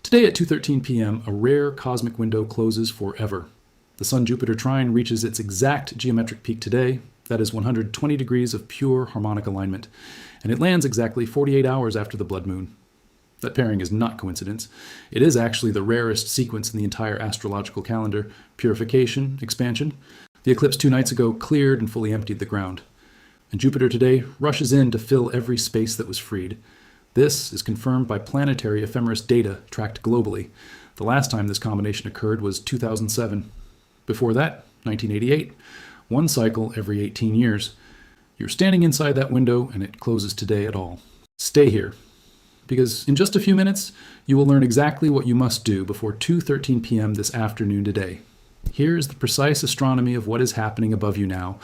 Today at 2:13 p.m., a rare cosmic window closes forever. The Sun-Jupiter trine reaches its exact geometric peak today, that is 120 degrees of pure harmonic alignment, and it lands exactly 48 hours after the blood moon. That pairing is not coincidence. It is actually the rarest sequence in the entire astrological calendar, Purification, expansion. The eclipse 2 nights ago cleared and fully emptied the ground. And Jupiter today rushes in to fill every space that was freed. This is confirmed by planetary ephemeris data tracked globally. The last time this combination occurred was 2007. Before that, 1988. One cycle every 18 years. You're standing inside that window and it closes today at all. Stay here, because in just a few minutes, you will learn exactly what you must do before 2:13 p.m. this afternoon today. Here is the precise astronomy of what is happening above you now.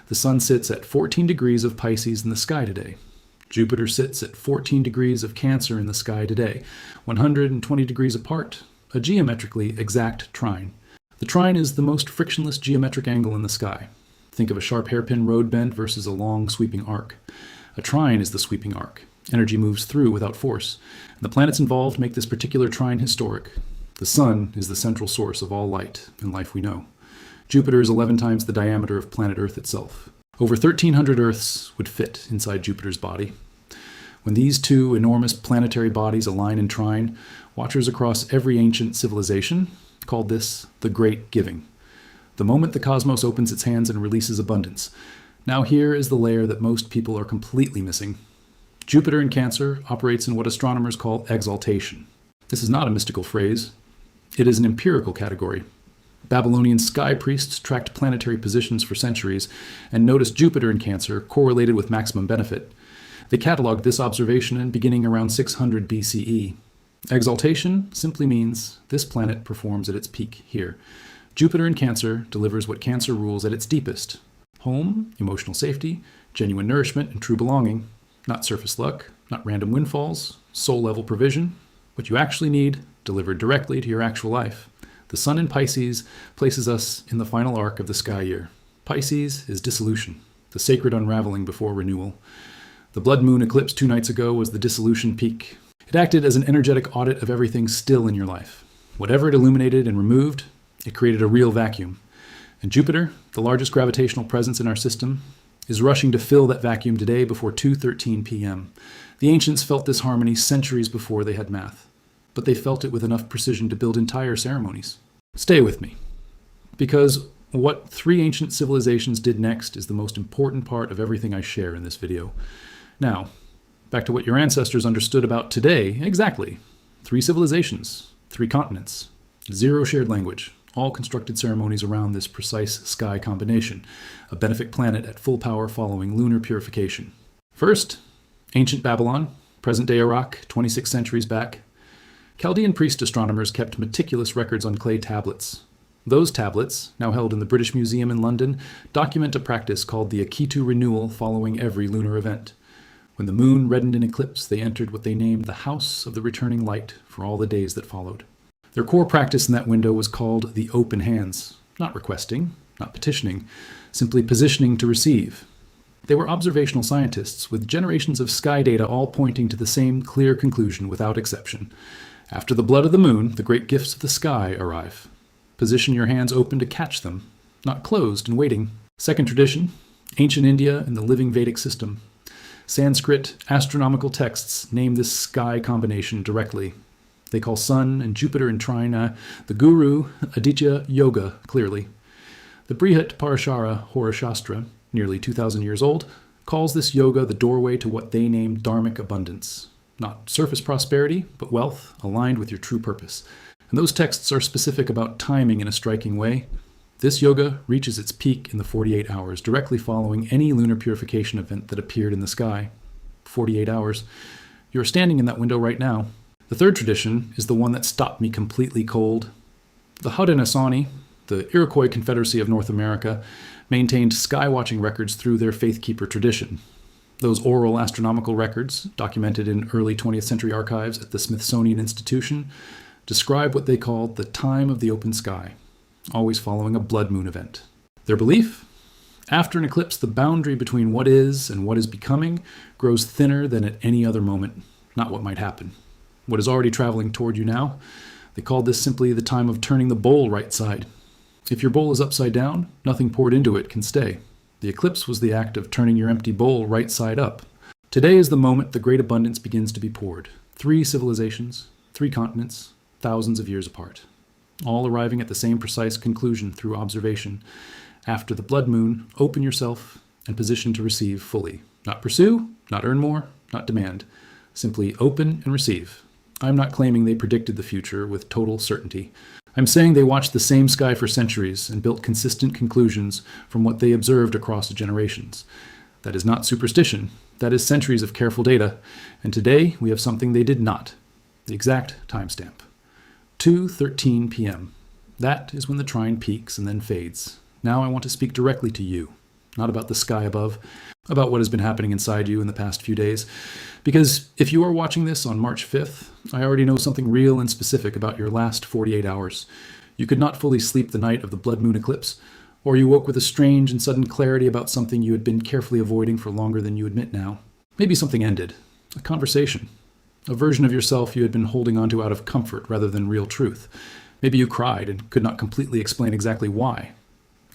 The Sun sits at 14 degrees of Pisces in the sky today. Jupiter sits at 14 degrees of Cancer in the sky today, 120 degrees apart, a geometrically exact trine. The trine is the most frictionless geometric angle in the sky. Think of a sharp hairpin road bend versus a long sweeping arc. A trine is the sweeping arc. Energy moves through without force. And the planets involved make this particular trine historic. The Sun is the central source of all light and life we know. Jupiter is 11 times the diameter of planet Earth itself. Over 1,300 Earths would fit inside Jupiter's body. When these two enormous planetary bodies align in trine, watchers across every ancient civilization called this the Great Giving. The moment the cosmos opens its hands and releases abundance. Now here is the layer that most people are completely missing. Jupiter in Cancer operates in what astronomers call exaltation. This is not a mystical phrase. It is an empirical category. Babylonian sky priests tracked planetary positions for centuries and noticed Jupiter in Cancer correlated with maximum benefit. They cataloged this observation beginning around 600 BCE. Exaltation simply means this planet performs at its peak here. Jupiter in Cancer delivers what Cancer rules at its deepest. Home, emotional safety, genuine nourishment, and true belonging. Not surface luck, not random windfalls, soul-level provision. What you actually need, delivered directly to your actual life. The Sun in Pisces places us in the final arc of the sky year. Pisces is dissolution, the sacred unraveling before renewal. The blood moon eclipse 2 nights ago was the dissolution peak. It acted as an energetic audit of everything still in your life. Whatever it illuminated and removed, it created a real vacuum. And Jupiter, the largest gravitational presence in our system, is rushing to fill that vacuum today before 2:13 p.m. The ancients felt this harmony centuries before they had math, but they felt it with enough precision to build entire ceremonies. Stay with me, because what 3 ancient civilizations did next is the most important part of everything I share in this video. Now, back to what your ancestors understood about today exactly. 3 civilizations, 3 continents, 0 shared language, all constructed ceremonies around this precise sky combination, a benefic planet at full power following lunar purification. First, ancient Babylon, present-day Iraq, 26 centuries back. Chaldean priest astronomers kept meticulous records on clay tablets. Those tablets, now held in the British Museum in London, document a practice called the Akitu renewal following every lunar event. When the moon reddened in eclipse, they entered what they named the House of the Returning Light for all the days that followed. Their core practice in that window was called the open hands, not requesting, not petitioning, simply positioning to receive. They were observational scientists with generations of sky data all pointing to the same clear conclusion without exception. After the blood of the moon, the great gifts of the sky arrive. Position your hands open to catch them, not closed and waiting. Second tradition, ancient India and the living Vedic system. Sanskrit astronomical texts name this sky combination directly. They call Sun and Jupiter in Trine the Guru Aditya Yoga, clearly. The Brihat Parashara Hora Shastra, nearly 2,000 years old, calls this yoga the doorway to what they name dharmic abundance. Not surface prosperity, but wealth aligned with your true purpose. And those texts are specific about timing in a striking way. This yoga reaches its peak in the 48 hours, directly following any lunar purification event that appeared in the sky. 48 hours. You're standing in that window right now. The third tradition is the one that stopped me completely cold. The Haudenosaunee, the Iroquois Confederacy of North America, maintained sky-watching records through their faith-keeper tradition. Those oral astronomical records, documented in early 20th century archives at the Smithsonian Institution, describe what they called the time of the open sky, always following a blood moon event. Their belief? After an eclipse, the boundary between what is and what is becoming grows thinner than at any other moment, not what might happen. what is already traveling toward you now. They called this simply the time of turning the bowl right side. If your bowl is upside down, nothing poured into it can stay. The eclipse was the act of turning your empty bowl right side up. Today is the moment the great abundance begins to be poured. 3 civilizations, 3 continents, thousands of years apart, all arriving at the same precise conclusion through observation. After the blood moon, open yourself and position to receive fully. Not pursue, not earn more, not demand. Simply open and receive. I'm not claiming they predicted the future with total certainty. I'm saying they watched the same sky for centuries and built consistent conclusions from what they observed across generations. That is not superstition. That is centuries of careful data. And today we have something they did not. The exact timestamp. 2:13 p.m. That is when the trine peaks and then fades. Now I want to speak directly to you. Not about the sky above, about what has been happening inside you in the past few days. Because if you are watching this on March 5th, I already know something real and specific about your last 48 hours. You could not fully sleep the night of the blood moon eclipse, or you woke with a strange and sudden clarity about something you had been carefully avoiding for longer than you admit now. Maybe something ended. A conversation. A version of yourself you had been holding onto out of comfort rather than real truth. Maybe you cried and could not completely explain exactly why.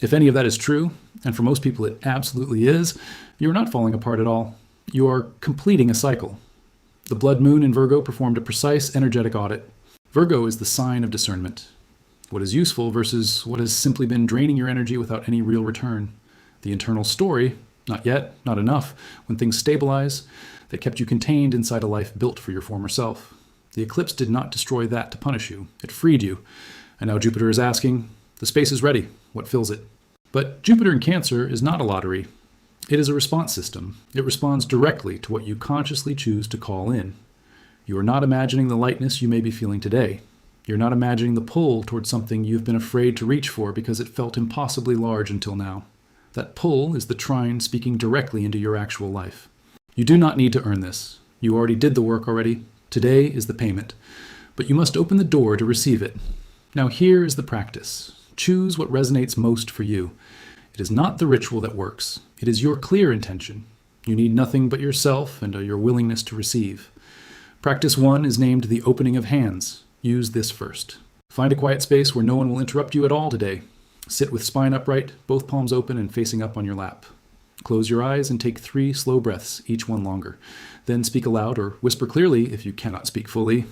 If any of that is true, and for most people it absolutely is, you are not falling apart at all. You are completing a cycle. The blood moon in Virgo performed a precise energetic audit. Virgo is the sign of discernment. What is useful versus what has simply been draining your energy without any real return. The internal story, not yet, not enough, when things stabilize, that kept you contained inside a life built for your former self. The eclipse did not destroy that to punish you. It freed you. And now Jupiter is asking, the space is ready. What fills it? But Jupiter in Cancer is not a lottery. It is a response system. It responds directly to what you consciously choose to call in. You are not imagining the lightness you may be feeling today. You're not imagining the pull towards something you've been afraid to reach for because it felt impossibly large until now. That pull is the trine speaking directly into your actual life. You do not need to earn this. You already did the work already. Today is the payment. But you must open the door to receive it. Now here is the practice. Choose what resonates most for you. It is not the ritual that works. It is your clear intention. You need nothing but yourself and your willingness to receive. Practice 1 is named the opening of hands. Use this first. Find a quiet space where no one will interrupt you at all today. Sit with spine upright, both palms open and facing up on your lap. Close your eyes and take 3 slow breaths, each one longer. Then speak aloud or whisper clearly if you cannot speak fully.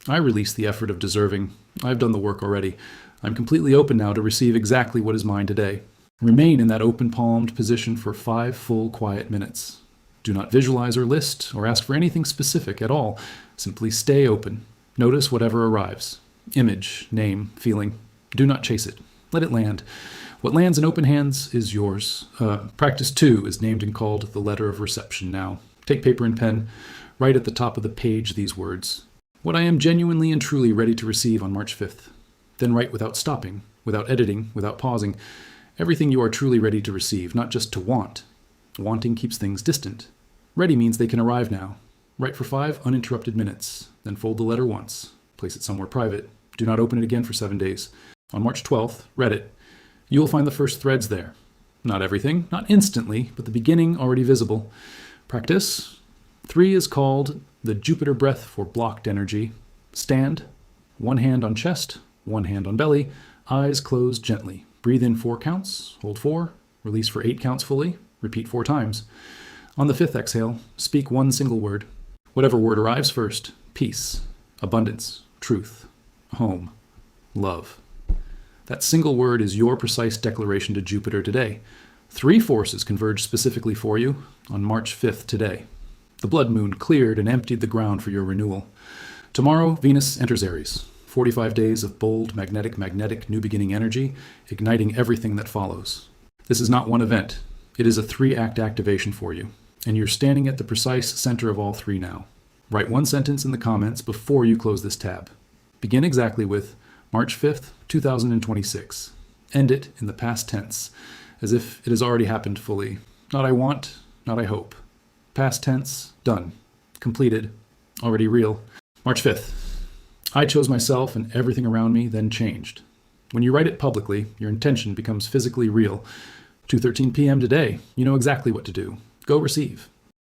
I release the effort of deserving. I've done the work already. I'm completely open now to receive exactly what is mine today. Remain in that open-palmed position for 5 full quiet minutes. Do not visualize or list or ask for anything specific at all. Simply stay open. Notice whatever arrives. Image, name, feeling. Do not chase it. Let it land. What lands in open hands is yours. Practice 2 is named and called the letter of reception now. Take paper and pen. Write at the top of the page these words. What I am genuinely and truly ready to receive on March 5th. Then write without stopping, without editing, without pausing. Everything you are truly ready to receive, not just to want. Wanting keeps things distant. Ready means they can arrive now. Write for 5 uninterrupted minutes. Then fold the letter once. Place it somewhere private. Do not open it again for 7 days. On March 12th, read it. You will find the first threads there. Not everything, not instantly, but the beginning already visible. Practice. 3 is called the Jupiter breath for blocked energy. Stand. 1 hand on chest, 1 hand on belly, eyes closed gently. Breathe in 4 counts, hold 4, release for 8 counts fully, repeat 4 times. On the 5th exhale, speak 1 single word. Whatever word arrives first. Peace, abundance, truth, home, love. That single word is your precise declaration to Jupiter today. 3 forces converge specifically for you on March 5th today. The blood moon cleared and emptied the ground for your renewal. Tomorrow, Venus enters Aries. 45 days of bold, magnetic, new beginning energy, igniting everything that follows. This is not one event. It is a 3-act activation for you. And you're standing at the precise center of all 3 now. Write 1 sentence in the comments before you close this tab. Begin exactly with March 5th, 2026. End it in the past tense, as if it has already happened fully. Not I want, not I hope. Past tense, done. Completed, already real. March 5th. I chose myself and everything around me then changed. When you write it publicly, your intention becomes physically real. 2:13 p.m. today, you know exactly what to do. Go receive.